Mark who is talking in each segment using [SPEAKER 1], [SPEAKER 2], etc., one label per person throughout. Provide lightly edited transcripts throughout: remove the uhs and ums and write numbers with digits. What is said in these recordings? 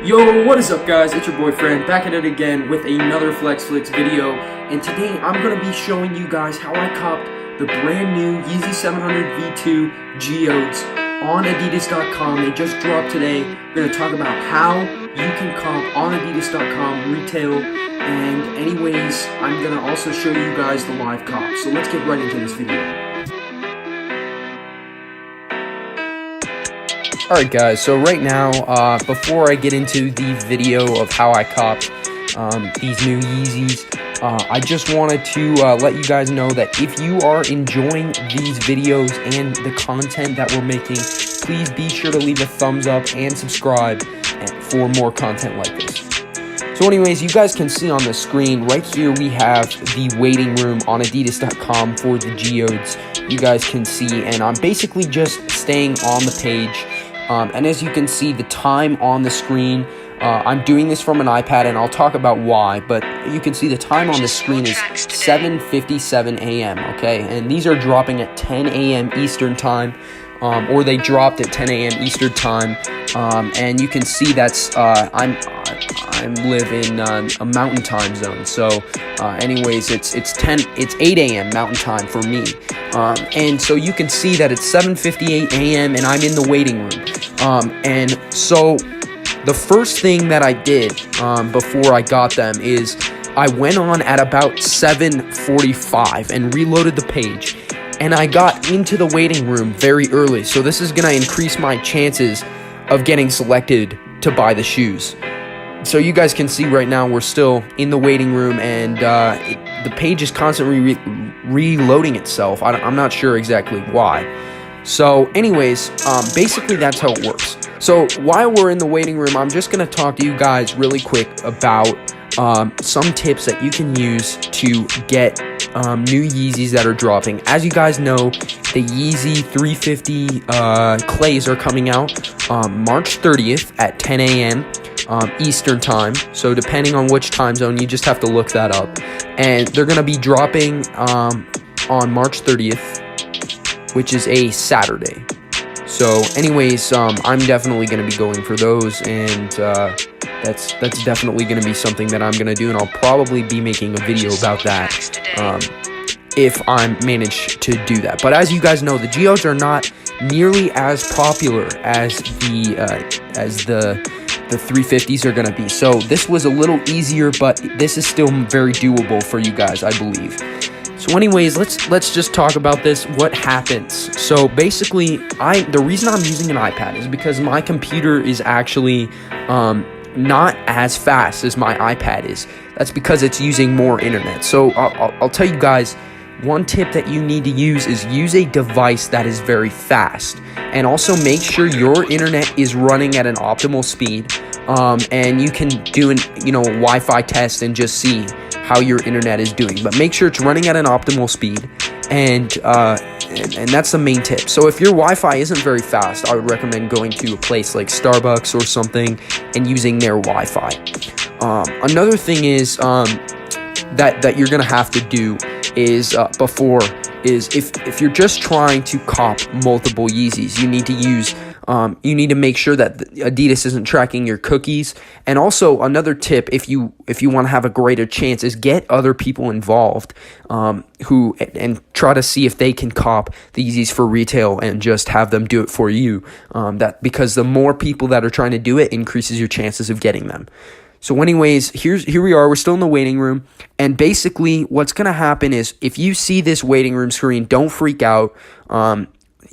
[SPEAKER 1] Yo, what is up guys? It's your boyfriend back at it again with another FlexFlix video, and today I'm going to be showing you guys how I copped the brand new Yeezy 700 V2 Geodes on Adidas.com. They just dropped today. We're going to talk about how you can cop on Adidas.com retail, and anyways, I'm going to also show you guys the live cop. So let's get right into this video. Alright guys, so right now, before I get into the video of how I copped these new Yeezys, I just wanted to let you guys know that if you are enjoying these videos and the content that we're making, please be sure to leave a thumbs up and subscribe for more content like this. So anyways, you guys can see on the screen, right here we have the waiting room on Adidas.com for the Geodes. You guys can see, and I'm basically just staying on the page. And as you can see, the time on the screen, I'm doing this from an iPad, and I'll talk about why, but you can see the time on the screen is 7:57 a.m., okay? And these are dropping at 10 a.m. Eastern time, or they dropped at 10 a.m. Eastern time, and you can see that's, I live in a mountain time zone, so anyways, it's 8 a.m. mountain time for me. And so you can see that it's 7:58 a.m. and I'm in the waiting room. And so the first thing that I did before I got them is I went on at about 7:45 and reloaded the page. And I got into the waiting room very early. So this is going to increase my chances of getting selected to buy the shoes. So you guys can see right now we're still in the waiting room, and the page is constantly reloading itself. I'm not sure exactly why. So anyways, basically that's how it works. So while we're in the waiting room, I'm just going to talk to you guys really quick about some tips that you can use to get new Yeezys that are dropping. As you guys know, the Yeezy 350 clays are coming out March 30th at 10 a.m. Eastern time. So depending on which time zone, you just have to look that up. And they're going to be dropping on March 30th, which is a Saturday. So anyways, I'm definitely going to be going for those, and that's definitely going to be something that I'm going to do, and I'll probably be making a video about that if I manage to do that. But as you guys know, the Geodes are not nearly as popular as the 350s are going to be. So this was a little easier, but this is still very doable for you guys, I believe. So anyways, let's just talk about this. What happens? So basically, the reason I'm using an iPad is because my computer is actually not as fast as my iPad is. That's because it's using more internet. So I'll tell you guys, one tip that you need to use is use a device that is very fast, and also make sure your internet is running at an optimal speed. And you can do a Wi-Fi test and just see how your internet is doing, but make sure it's running at an optimal speed, and that's the main tip. So if your Wi-Fi isn't very fast, I would recommend going to a place like Starbucks or something and using their Wi-Fi. Another thing is that you're gonna have to do is if you're just trying to cop multiple Yeezys, you need to make sure that Adidas isn't tracking your cookies. And also another tip, if you want to have a greater chance, is get other people involved and try to see if they can cop the Yeezys for retail and just have them do it for you. Because the more people that are trying to do it increases your chances of getting them. So anyways, here we are. We're still in the waiting room. And basically what's going to happen is if you see this waiting room screen, don't freak out.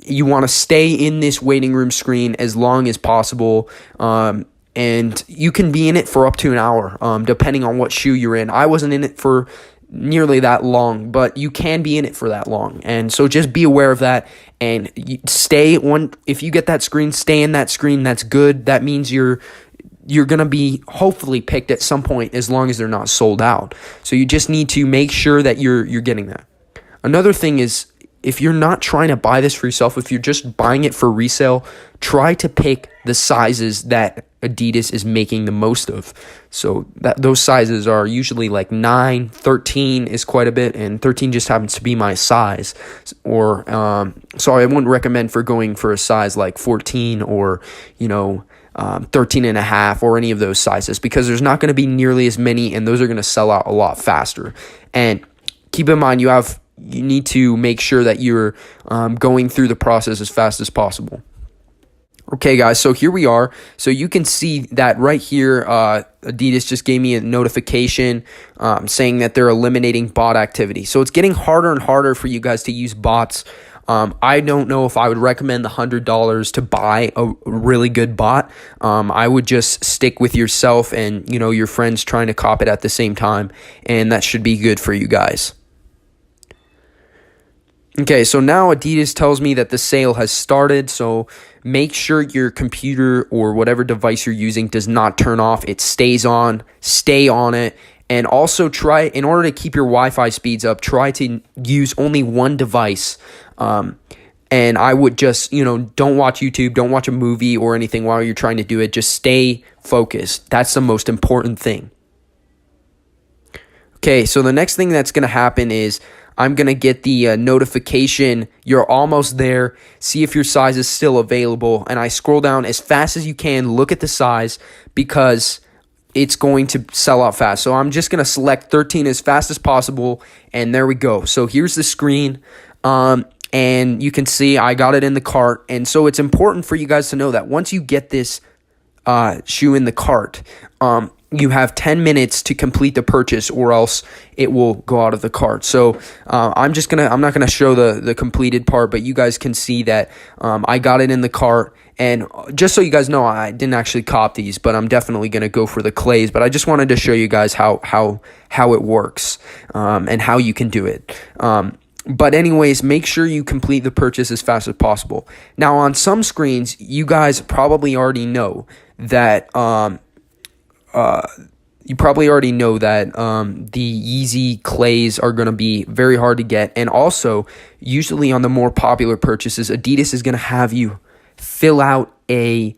[SPEAKER 1] You want to stay in this waiting room screen as long as possible. And you can be in it for up to an hour, depending on what shoe you're in. I wasn't in it for nearly that long, but you can be in it for that long. And so just be aware of that, and if you get that screen, stay in that screen. That's good. That means you're going to be hopefully picked at some point, as long as they're not sold out. So you just need to make sure that you're getting that. Another thing is, if you're not trying to buy this for yourself, if you're just buying it for resale, try to pick the sizes that Adidas is making the most of. So those sizes are usually like 9, 13 is quite a bit, and 13 just happens to be my size. Or so I wouldn't recommend for going for a size like 14 or 13 and a half or any of those sizes, because there's not going to be nearly as many, and those are going to sell out a lot faster. And keep in mind, you need to make sure that you're going through the process as fast as possible. Okay, guys, so here we are. So you can see that right here, Adidas just gave me a notification saying that they're eliminating bot activity. So it's getting harder and harder for you guys to use bots. I don't know if I would recommend the $100 to buy a really good bot. I would just stick with yourself and, your friends trying to cop it at the same time, and that should be good for you guys. Okay, so now Adidas tells me that the sale has started, so make sure your computer or whatever device you're using does not turn off. It stays on. Stay on it. And also try, in order to keep your Wi-Fi speeds up, try to use only one device. And I would just, don't watch YouTube, don't watch a movie or anything while you're trying to do it. Just stay focused. That's the most important thing. Okay, so the next thing that's going to happen is I'm going to get the notification, you're almost there, see if your size is still available, and I scroll down as fast as you can, look at the size, because it's going to sell out fast. So I'm just going to select 13 as fast as possible, and there we go. So here's the screen, and you can see I got it in the cart, and so it's important for you guys to know that once you get this shoe in the cart, you have 10 minutes to complete the purchase, or else it will go out of the cart. So I'm not gonna show the completed part, but you guys can see that I got it in the cart. And just so you guys know, I didn't actually cop these, but I'm definitely gonna go for the clays. But I just wanted to show you guys how it works and how you can do it. But anyways, make sure you complete the purchase as fast as possible. Now, on some screens, you guys probably already know that the Yeezy clays are going to be very hard to get. And also, usually on the more popular purchases, Adidas is going to have you fill out a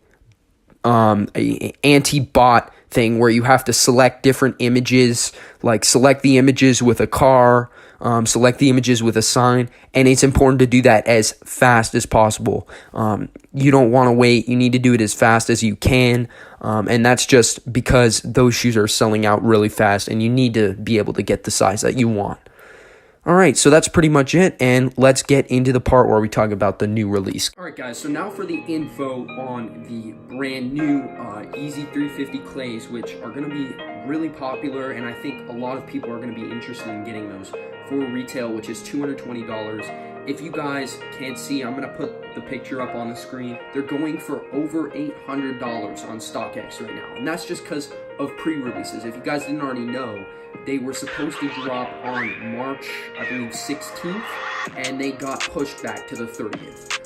[SPEAKER 1] anti-bot thing where you have to select different images, like select the images with a car, select the images with a sign, and it's important to do that as fast as possible. You don't want to wait. You need to do it as fast as you can, and that's just because those shoes are selling out really fast, and you need to be able to get the size that you want. All right, so that's pretty much it, and let's get into the part where we talk about the new release. All right, guys, so now for the info on the brand new Yeezy 350 clays, which are going to be really popular, and I think a lot of people are going to be interested in getting those for retail, which is $220. If you guys can't see, I'm going to put the picture up on the screen. They're going for over $800 on StockX right now, and that's just because of pre-releases. If you guys didn't already know, they were supposed to drop on March, I believe, 16th, and they got pushed back to the 30th.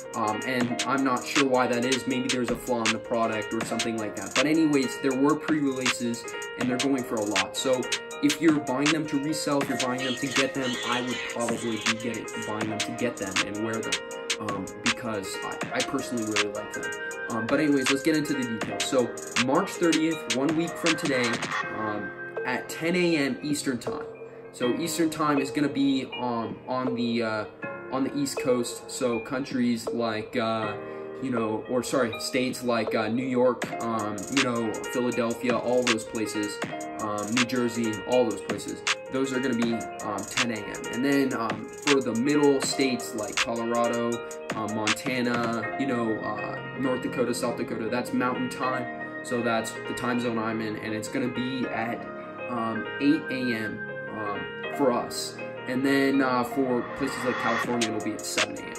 [SPEAKER 1] And I'm not sure why that is. Maybe there's a flaw in the product or something like that. But anyways, there were pre-releases, and they're going for a lot. So if you're buying them to resell, if you're buying them to get them, I would probably be buying them to get them and wear them, because I personally really like them. But anyways, let's get into the details. So March 30th, 1 week from today, at 10 a.m. Eastern Time. So Eastern Time is going to be on the East Coast. So countries like states like New York, Philadelphia, all those places, New Jersey, all those places. Those are going to be 10 a.m. And then for the middle states like Colorado, Montana, North Dakota, South Dakota, that's Mountain Time. So that's the time zone I'm in, and it's going to be at 8 a.m. For us. And then for places like California, it'll be at 7 a.m.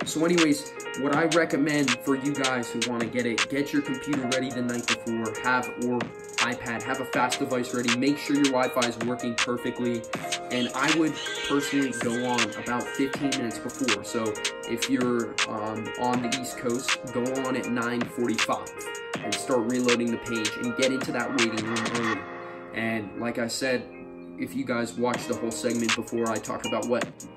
[SPEAKER 1] So anyways, what I recommend for you guys who want to get your computer ready the night before, or iPad, have a fast device ready, make sure your Wi-Fi is working perfectly, and I would personally go on about 15 minutes before. So if you're on the East Coast, go on at 9:45 and start reloading the page and get into that waiting room early. And like I said, if you guys watch the whole segment before, I talk about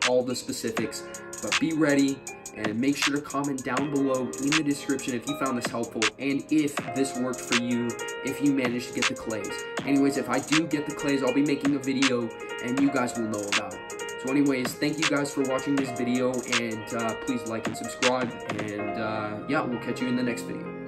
[SPEAKER 1] all the specifics, but be ready and make sure to comment down below in the description if you found this helpful and if this worked for you, if you managed to get the clays. Anyways, if I do get the clays, I'll be making a video and you guys will know about it. So anyways, thank you guys for watching this video, and please like and subscribe, and yeah, we'll catch you in the next video.